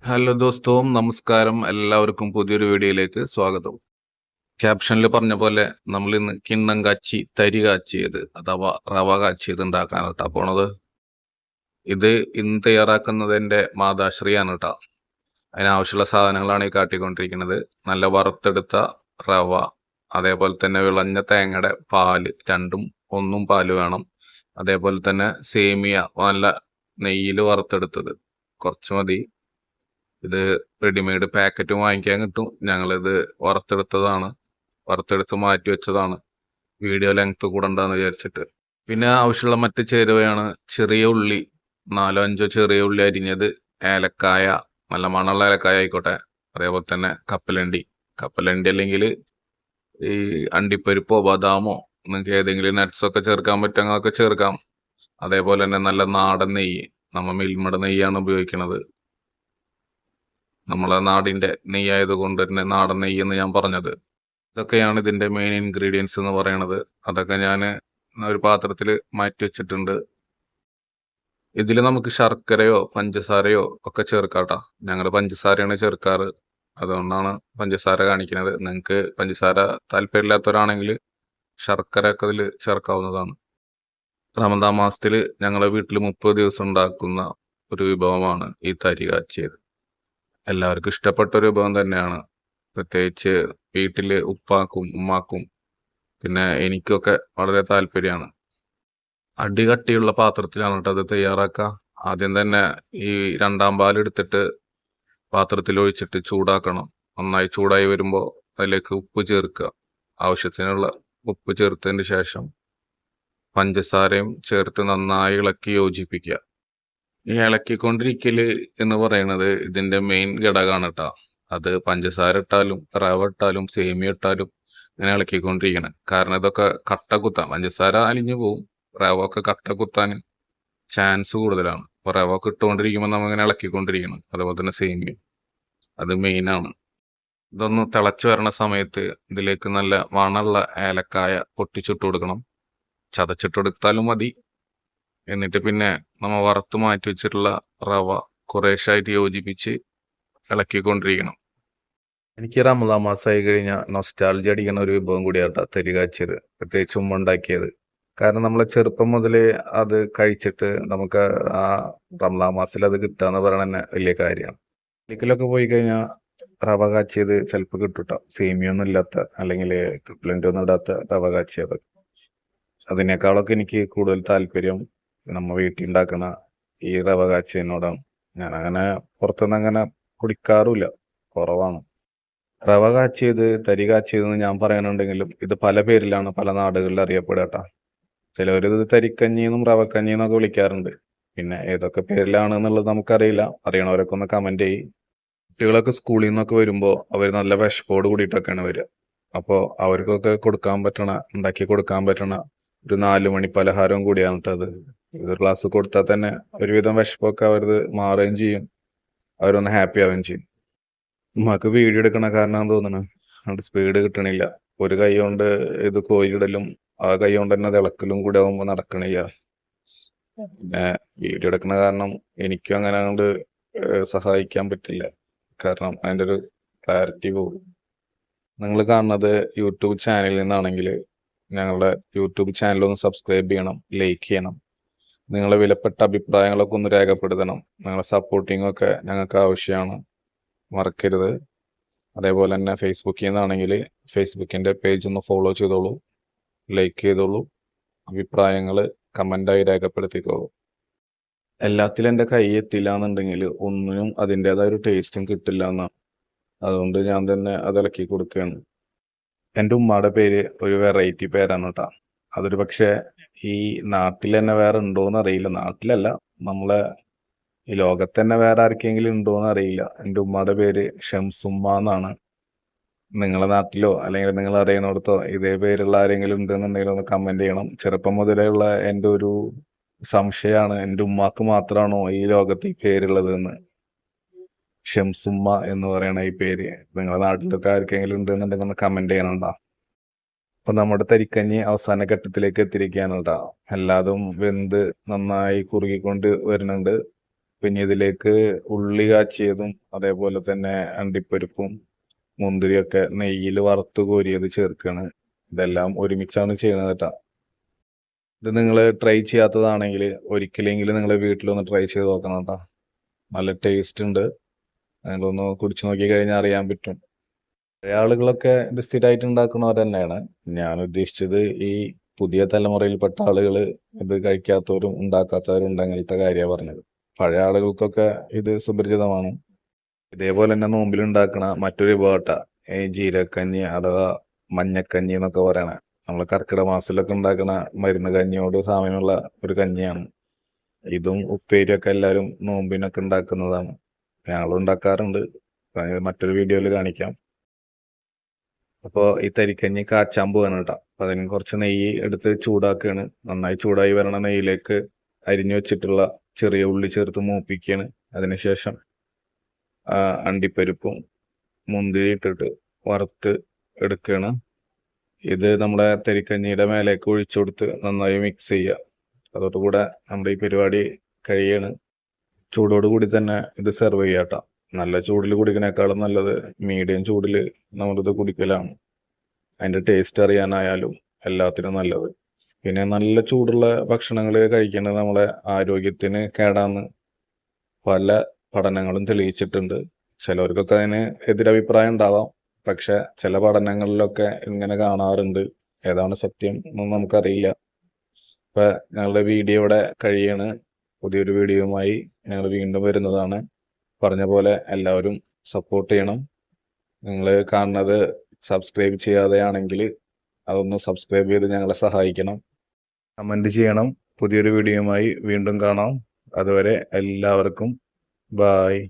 Hello ദോസ്തവും നമസ്കാരം. എല്ലാവർക്കും പുതിയൊരു വീഡിയോയിലേക്ക് സ്വാഗതം. ക്യാപ്ഷനിൽ പറഞ്ഞ പോലെ നമ്മൾ ഇന്ന് കിണ്ണം കാച്ചി തരി കാച്ചിയത് അഥവാ റവ കാച്ചിയത് ഉണ്ടാക്കാനാട്ടാ പോണത്. ഇത് ഇന്ന് തയ്യാറാക്കുന്നതിന്റെ മാതാശ്രീയാണ് കേട്ടോ. അതിനാവശ്യമുള്ള സാധനങ്ങളാണ് ഈ കാട്ടിക്കൊണ്ടിരിക്കുന്നത്. നല്ല വറുത്തെടുത്ത റവ, അതേപോലെ തന്നെ വിളഞ്ഞ തേങ്ങയുടെ പാല്, രണ്ടും ഒന്നും പാല് വേണം. അതേപോലെ തന്നെ സേമിയ നല്ല നെയ്യിൽ വറുത്തെടുത്തത് കുറച്ച് മതി. ഇത് റെഡിമെയ്ഡ് പാക്കറ്റ് വാങ്ങിക്കാൻ കിട്ടും. ഞങ്ങളിത് വറുത്തെടുത്ത് മാറ്റി വെച്ചതാണ്, വീഡിയോ ലെങ്ത് കൂടണ്ടെന്ന് വിചാരിച്ചിട്ട്. പിന്നെ ആവശ്യമുള്ള മറ്റ് ചേരുവയാണ് ചെറിയ ഉള്ളി, 4-5 ചെറിയ ഉള്ളി അരിഞ്ഞത്, ഏലക്കായ, നല്ല മണമുള്ള ഏലക്കായ ആയിക്കോട്ടെ. അതേപോലെ തന്നെ കപ്പലണ്ടി അല്ലെങ്കിൽ ഈ അണ്ടിപ്പരിപ്പോ ബദാമോ നിങ്ങൾക്ക് ഏതെങ്കിലും നട്ട്സ് ഒക്കെ ചേർക്കാൻ പറ്റുമെങ്കിൽ അതൊക്കെ ചേർക്കാം. അതേപോലെ തന്നെ നല്ല നാടൻ നെയ്യ്, നമ്മൾ മിൽമയുടെ നെയ്യാണ് ഉപയോഗിക്കുന്നത്. നമ്മളെ നാടിന്റെ നെയ്യായത് കൊണ്ട് തന്നെ നാടൻ നെയ്യ് എന്ന് ഞാൻ പറഞ്ഞത്. ഇതൊക്കെയാണ് ഇതിന്റെ മെയിൻ ഇൻഗ്രീഡിയൻസ് എന്ന് പറയുന്നത്. അതൊക്കെ ഞാൻ ഒരു പാത്രത്തിൽ മാറ്റി വെച്ചിട്ടുണ്ട്. ഇതിൽ നമുക്ക് ശർക്കരയോ പഞ്ചസാരയോ ഒക്കെ ചേർക്കാട്ടോ. ഞങ്ങൾ പഞ്ചസാരയാണ് ചേർക്കാറ്, അതുകൊണ്ടാണ് പഞ്ചസാര കാണിക്കുന്നത്. നിങ്ങൾക്ക് പഞ്ചസാര താല്പര്യമില്ലാത്തവരാണെങ്കിൽ ശർക്കര ഒക്കെ ഇതിൽ ചേർക്കാവുന്നതാണ്. റമദാൻ മാസത്തിൽ ഞങ്ങളുടെ വീട്ടിൽ 30 ദിവസം ഉണ്ടാക്കുന്ന ഒരു വിഭവമാണ് ഈ തരി കാച്ചിയത്. എല്ലാവർക്കും ഇഷ്ടപ്പെട്ട ഒരു വിഭവം തന്നെയാണ്. പ്രത്യേകിച്ച് വീട്ടില് ഉപ്പാക്കും ഉമ്മാക്കും പിന്നെ എനിക്കൊക്കെ വളരെ താല്പര്യമാണ്. അടികട്ടിയുള്ള പാത്രത്തിലാണ് കേട്ടോ അത് തയ്യാറാക്കുക. ആദ്യം തന്നെ ഈ രണ്ടാം പാൽ എടുത്തിട്ട് പാത്രത്തിൽ ഒഴിച്ചിട്ട് ചൂടാക്കണം. നന്നായി ചൂടായി വരുമ്പോൾ അതിലേക്ക് ഉപ്പ് ചേർക്കുക. ആവശ്യത്തിനുള്ള ഉപ്പ് ചേർത്തതിന് ശേഷം പഞ്ചസാരയും ചേർത്ത് നന്നായി ഇളക്കി യോജിപ്പിക്കുക. ഈ ഇളക്കിക്കൊണ്ടിരിക്കല് എന്ന് പറയുന്നത് ഇതിന്റെ മെയിൻ ഘടകമാണ് കേട്ടോ. അത് പഞ്ചസാര ഇട്ടാലും റവ ഇട്ടാലും സേമിയ ഇട്ടാലും ഇങ്ങനെ ഇളക്കിക്കൊണ്ടിരിക്കണം. കാരണം ഇതൊക്കെ കട്ട കുത്താൻ, പഞ്ചസാര അലിഞ്ഞു പോവും, റവ ഒക്കെ കട്ട കുത്താൻ ചാൻസ് കൂടുതലാണ്. അപ്പൊ റവ ഒക്കെ ഇട്ടുകൊണ്ടിരിക്കുമ്പോൾ നമ്മൾ ഇങ്ങനെ ഇളക്കിക്കൊണ്ടിരിക്കണം. അതുപോലെ തന്നെ സേമിയ, അത് മെയിൻ ആണ്. ഇതൊന്ന് തിളച്ചു വരണ സമയത്ത് ഇതിലേക്ക് നല്ല മണമുള്ള ഏലക്കായ പൊട്ടിച്ചിട്ട് കൊടുക്കണം. ചതച്ചിട്ട് കൊടുത്താലും മതി. എന്നിട്ട് പിന്നെ നമ്മൾ വറുത്ത് മാറ്റി വെച്ചിട്ടുള്ള റവ കുറേശ്ശായിട്ട് യോജിപ്പിച്ച് ഇളക്കിക്കൊണ്ടിരിക്കണം. എനിക്ക് റമദാൻ മാസമായി കഴിഞ്ഞാൽ നൊസ്റ്റാൾജി അടിക്കുന്ന ഒരു വിഭവം കൂടിയാട്ടോ തരി കാച്ചിയത്, പ്രത്യേകിച്ച് ഉമ്മ ഉണ്ടാക്കിയത്. കാരണം നമ്മളെ ചെറുപ്പം മുതലേ അത് കഴിച്ചിട്ട് നമുക്ക് ആ റമദാൻ മാസത്തിൽ അത് കിട്ടുക എന്ന് പറയുന്നത് തന്നെ വലിയ കാര്യമാണ്. ഒരിക്കലൊക്കെ പോയി കഴിഞ്ഞാൽ റവ കാച്ചിയത് ചിലപ്പോൾ കിട്ടുട്ടോ, സേമിയൊന്നും ഇല്ലാത്ത അല്ലെങ്കിൽ കപ്പലണ്ടി ഒന്നും ഇടാത്ത റവ കാച്ചിയത്. അതിനേക്കാളൊക്കെ എനിക്ക് കൂടുതൽ താല്പര്യം നമ്മ വീട്ടിൽ ഉണ്ടാക്കണ ഈ റവ കാച്ചിയതിനോടാണ്. ഞാൻ അങ്ങനെ പുറത്തുനിന്ന് അങ്ങനെ കുടിക്കാറുമില്ല, കുറവാണ്. റവ കാച്ചിയത് തരി കാച്ചിയതെന്ന് ഞാൻ പറയാനുണ്ടെങ്കിലും ഇത് പല പേരിലാണ് പല നാടുകളിൽ അറിയപ്പെടട്ടാ. ചിലവർ ഇത് തരിക്കഞ്ഞി എന്നും റവക്കഞ്ഞി എന്നൊക്കെ വിളിക്കാറുണ്ട്. പിന്നെ ഏതൊക്കെ പേരിലാണ് എന്നുള്ളത് നമുക്കറിയില്ല. അറിയണവരൊക്കെ ഒന്ന് കമന്റ് ചെയ്യും. കുട്ടികളൊക്കെ സ്കൂളിൽ നിന്നൊക്കെ വരുമ്പോൾ അവർ നല്ല വിശപ്പോട് കൂടിയിട്ടൊക്കെയാണ് വരിക. അപ്പോൾ അവർക്കൊക്കെ ഉണ്ടാക്കി കൊടുക്കാൻ പറ്റണ ഒരു 4 മണി പലഹാരവും കൂടിയാണ് കേട്ടത്. ഇതൊരു ഗ്ലാസ് കൊടുത്താൽ തന്നെ ഒരുവിധം വിശപ്പൊക്കെ അവരത് മാറുകയും ചെയ്യും, അവരൊന്ന് ഹാപ്പി ആവുകയും ചെയ്യും. ഉമ്മാക്ക് വീഡിയോ എടുക്കണ കാരണം തോന്നണ അവിടെ സ്പീഡ് കിട്ടണില്ല. ഒരു കൈ കൊണ്ട് ഇത് കോരിയിടലും ആ കൈ കൊണ്ട് തന്നെ തിളക്കലും കൂടെ ആകുമ്പോൾ നടക്കണില്ല. പിന്നെ വീഡിയോ എടുക്കണ കാരണം എനിക്കും അങ്ങനെ അങ്ങോട്ട് സഹായിക്കാൻ പറ്റില്ല, കാരണം അതിൻ്റെ ഒരു ക്ലാരിറ്റി പോകും. നിങ്ങൾ കാണുന്നത് യൂട്യൂബ് ചാനലിൽ നിന്നാണെങ്കിൽ ഞങ്ങളുടെ യൂട്യൂബ് ചാനൽ ഒന്ന് സബ്സ്ക്രൈബ് ചെയ്യണം, ലൈക്ക് ചെയ്യണം. നിങ്ങളെ വിലപ്പെട്ട അഭിപ്രായങ്ങളൊക്കെ ഒന്ന് രേഖപ്പെടുത്തണം. നിങ്ങളെ സപ്പോർട്ടിങ് ഒക്കെ ഞങ്ങൾക്ക് ആവശ്യമാണ്, മറക്കരുത്. അതേപോലെ തന്നെ ഫേസ്ബുക്കിൽ നിന്നാണെങ്കിൽ ഫേസ്ബുക്കിൻ്റെ പേജ് ഒന്ന് ഫോളോ ചെയ്തോളൂ, ലൈക്ക് ചെയ്തോളൂ, അഭിപ്രായങ്ങൾ കമൻ്റായി രേഖപ്പെടുത്തിക്കോളൂ. എല്ലാത്തിലും എൻ്റെ കൈ എത്തില്ല എന്നുണ്ടെങ്കിൽ ഒന്നിനും അതിൻ്റെതായ ഒരു ടേസ്റ്റും കിട്ടില്ല എന്നാണ്. അതുകൊണ്ട് ഞാൻ തന്നെ അത് ഇളക്കി കൊടുക്കുകയാണ്. എൻ്റെ ഉമ്മയുടെ പേര് ഒരു വെറൈറ്റി പേരാണ് കേട്ടോ. അതൊരു പക്ഷേ ഈ നാട്ടിൽ തന്നെ വേറെ ഉണ്ടോയെന്ന് അറിയില്ല. നാട്ടിലല്ല, നമ്മളെ ഈ ലോകത്ത് തന്നെ വേറെ ആർക്കെങ്കിലും ഉണ്ടോയെന്ന് അറിയില്ല. എൻ്റെ ഉമ്മയുടെ പേര് ഷംസുമ്മ എന്നാണ്. നിങ്ങളെ നാട്ടിലോ അല്ലെങ്കിൽ നിങ്ങൾ അറിയണോടത്തോ ഇതേ പേരുള്ള ആരെങ്കിലും ഉണ്ടെന്നുണ്ടെങ്കിൽ ഒന്ന് കമന്റ് ചെയ്യണം. ചെറുപ്പം മുതലേ ഉള്ള എൻ്റെ ഒരു സംശയമാണ്, എൻ്റെ ഉമ്മാക്ക് മാത്രമാണോ ഈ ലോകത്ത് ഈ പേരുള്ളത് എന്ന്. ഷംസുമ്മ എന്ന് പറയണ ഈ പേര് നിങ്ങളുടെ നാട്ടിലൊക്കെ ആർക്കെങ്കിലും ഉണ്ടെന്നുണ്ടെങ്കിൽ ഒന്ന് കമന്റ് ചെയ്യണണ്ടാ. അപ്പൊ നമ്മുടെ തരിക്കഞ്ഞി അവസാന ഘട്ടത്തിലേക്ക് എത്തിയിരിക്കുകയാണ് കേട്ടോ. എല്ലാതും വെന്ത് നന്നായി കുറുകിക്കൊണ്ട് വരുന്നുണ്ട്. പിന്നെ ഇതിലേക്ക് ഉള്ളി കാച്ചിയതും അതേപോലെ തന്നെ അണ്ടിപ്പരിപ്പും മുന്തിരിയൊക്കെ നെയ്യിൽ വറുത്ത് കോരിയത് ചേർക്കാണ്. ഇതെല്ലാം ഒരുമിച്ചാണ് ചെയ്യണത് കേട്ടോ. ഇത് നിങ്ങൾ ട്രൈ ചെയ്യാത്തതാണെങ്കിൽ ഒരിക്കലെങ്കിലും നിങ്ങൾ വീട്ടിലൊന്ന് ട്രൈ ചെയ്ത് നോക്കണം കേട്ടോ. നല്ല ടേസ്റ്റ് ഉണ്ട്. നിങ്ങളൊന്ന് കുടിച്ചു നോക്കി കഴിഞ്ഞാൽ അറിയാൻ പറ്റും. പഴയ ആളുകളൊക്കെ ഇത് സ്ഥിരമായിട്ട് ഉണ്ടാക്കുന്നവർ തന്നെയാണ്. ഞാൻ ഉദ്ദേശിച്ചത് ഈ പുതിയ തലമുറയിൽപ്പെട്ട ആളുകൾ ഇത് കഴിക്കാത്തവരും ഉണ്ടാക്കാത്തവരും ഉണ്ടെങ്കിലത്തെ കാര്യമാണ് പറഞ്ഞത്. പഴയ ആളുകൾക്കൊക്കെ ഇത് സുപരിചിതമാണ്. ഇതേപോലെ തന്നെ നോമ്പിലുണ്ടാക്കണ മറ്റൊരു വിഭവട്ട ഈ ജീരകക്കഞ്ഞി അഥവാ മഞ്ഞക്കഞ്ഞി എന്നൊക്കെ പറയണ, നമ്മൾ കർക്കിടക മാസത്തിലൊക്കെ ഉണ്ടാക്കണ മരുന്ന് കഞ്ഞിയോട് സാമ്യമുള്ള ഒരു കഞ്ഞിയാണ്. ഇതും ഉപ്പേരിയൊക്കെ എല്ലാവരും നോമ്പിനൊക്കെ ഉണ്ടാക്കുന്നതാണ്. ഞങ്ങളും ഉണ്ടാക്കാറുണ്ട്. മറ്റൊരു വീഡിയോയിൽ കാണിക്കാം. അപ്പോൾ ഈ തരിക്കഞ്ഞി കാച്ചാൻ പോവാണ് കേട്ടോ. അപ്പം അതിന് കുറച്ച് നെയ്യ് എടുത്ത് ചൂടാക്കുകയാണ്. നന്നായി ചൂടായി വരണ നെയ്യിലേക്ക് അരിഞ്ഞു വെച്ചിട്ടുള്ള ചെറിയ ഉള്ളി ചേർത്ത് മൂപ്പിക്കുകയാണ്. അതിനുശേഷം അണ്ടിപ്പരിപ്പും മുന്തിരി ഇട്ടിട്ട് വറുത്ത് എടുക്കുകയാണ്. ഇത് നമ്മുടെ തരിക്കഞ്ഞിയുടെ മേലേക്ക് ഒഴിച്ചു കൊടുത്ത് നന്നായി മിക്സ് ചെയ്യുക. അതോടുകൂടെ നമ്മുടെ ഈ പരിപാടി കഴിയാണ്. ചൂടോടുകൂടി തന്നെ ഇത് സെർവ് ചെയ്യുക കേട്ടോ. നല്ല ചൂടിൽ കുടിക്കണേക്കാളും നല്ലത് മീഡിയം ചൂടിൽ നമ്മളിത് കുടിക്കലാണ്. അതിൻ്റെ ടേസ്റ്റ് അറിയാനായാലും എല്ലാത്തിനും നല്ലത്. പിന്നെ നല്ല ചൂടുള്ള ഭക്ഷണങ്ങൾ കഴിക്കേണ്ടത് നമ്മളെ ആരോഗ്യത്തിന് കേടാന്ന് പല പഠനങ്ങളും തെളിയിച്ചിട്ടുണ്ട്. ചിലവർക്കൊക്കെ അതിന് എതിരഭിപ്രായം ഉണ്ടാവാം. പക്ഷെ ചില പഠനങ്ങളിലൊക്കെ ഇങ്ങനെ കാണാറുണ്ട്. ഏതാണ് സത്യം എന്നൊന്നും നമുക്കറിയില്ല. ഇപ്പം ഞങ്ങളുടെ വീഡിയോ ഇവിടെ കഴിയാണ്. പുതിയൊരു വീഡിയോയുമായി ഞങ്ങൾ വീണ്ടും വരുന്നതാണ്. പറഞ്ഞ പോലെ എല്ലാവരും സപ്പോർട്ട് ചെയ്യണം. നിങ്ങൾ കാണുന്നത് സബ്സ്ക്രൈബ് ചെയ്യാതെയാണെങ്കിൽ അതൊന്ന് സബ്സ്ക്രൈബ് ചെയ്ത് ഞങ്ങളെ സഹായിക്കണം. കമൻറ്റ് ചെയ്യണം. പുതിയൊരു വീഡിയോയുമായി വീണ്ടും കാണാം. അതുവരെ എല്ലാവർക്കും ബായ്.